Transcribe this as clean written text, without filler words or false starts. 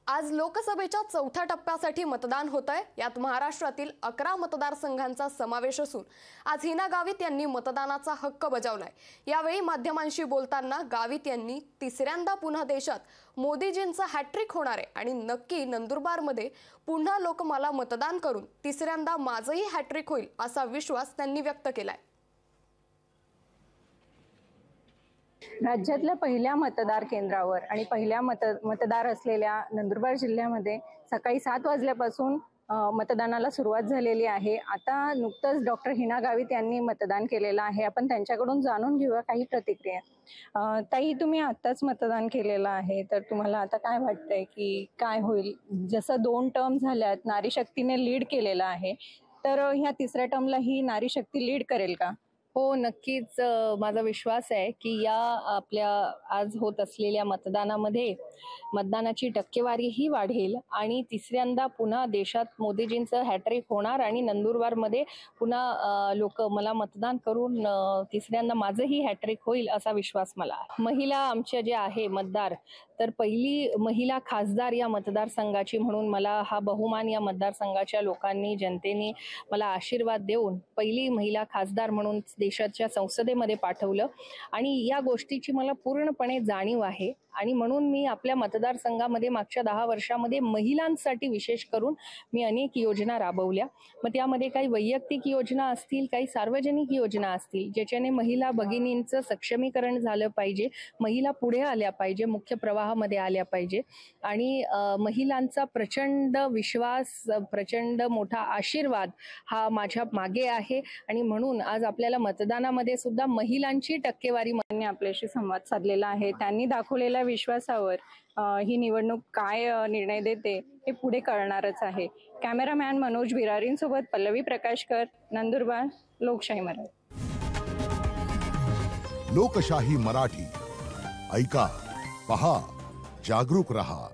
आज लोकसभेच्या चौथ्या टप्प्यासाठी मतदान होतंय। यात महाराष्ट्रातील 11 मतदारसंघांचा समावेश असून आज हिना गावित यांनी मतदानाचा हक्क बजावलाय। यावेळी माध्यमांशी बोलताना गावित यांनी तिसऱ्यांदा पुन्हा देशात मोदीजींचा हॅट्रिक होणार आहे आणि नक्की नंदुरबारमध्ये पुन्हा लोक मला मतदान करून तिसऱ्यांदा माझंही हॅट्रिक होईल असा विश्वास त्यांनी व्यक्त केलाय। राज्यातल्या पहिल्या मतदार केंद्रावर आणि पहिल्या मतदार असलेल्या नंदुरबार जिल्ह्यामध्ये सकाळी 7 वाजल्यापासून मतदानाला सुरुवात झालेली आहे। आता नुकतंच डॉक्टर हिना गावित यांनी मतदान केलेलं आहे। आपण त्यांच्याकडून जाणून घेऊया काही प्रतिक्रिया। ताई, तुम्ही आत्ताच मतदान केलेलं आहे, तर तुम्हाला आता काय वाटतंय की काय होईल? जसं 2 टर्म झाल्यात, नारी शक्तीने लीड केलेलं आहे, तर ह्या तिसऱ्या टर्मला ही नारी शक्ती लीड करेल का? हो, नक्कीच माझा विश्वास आहे की या आपल्या आज होत असलेल्या मतदानामध्ये मतदानाची टक्केवारीही वाढेल आणि तिसऱ्यांदा पुन्हा देशात मोदीजींचं हॅट्रिक होणार आणि नंदुरबारमध्ये पुन्हा लोक मला मतदान करून तिसऱ्यांदा माझंही हॅट्रिक होईल असा विश्वास मला आहे। महिला आमच्या जे आहे मतदार, तर पहिली महिला खासदार या मतदारसंघाची म्हणून मला हा बहुमान या मतदारसंघाच्या लोकांनी, जनतेने मला आशीर्वाद देऊन पहिली महिला खासदार म्हणून देशाच्या संसदेमध्ये पाठवलं आणि या गोष्टीची मला पूर्णपणे जाणीव आहे आणि म्हणून मी आपल्या मतदारसंघामध्ये मागच्या 10 वर्षामध्ये महिलांसाठी विशेष करून मी अनेक योजना राबवल्या। मग त्यामध्ये काही वैयक्तिक योजना असतील, काही सार्वजनिक योजना असतील, ज्याच्याने महिला भगिनींचं सक्षमीकरण झालं पाहिजे, महिला पुढे आल्या पाहिजे, मुख्य प्रवाहामध्ये आल्या पाहिजे आणि महिलांचा प्रचंड विश्वास, प्रचंड मोठा आशीर्वाद हा माझ्या मागे आहे आणि म्हणून आज आपल्याला मतदानामध्ये सुद्धा महिलांची टक्केवारी आपल्याशी संवाद साधलेला आहे। त्यांनी दाखवलेल्या विश्वासावर ही निवडणूक काय निर्णय देते हे पुढे कळणारच आहे। कॅमेरामॅन मनोज बिरारींसोबत पल्लवी प्रकाशकर, नंदुरबार, लोकशाही मराठी। लोकशाही मराठी, ऐका, पहा, जागरूक रहा।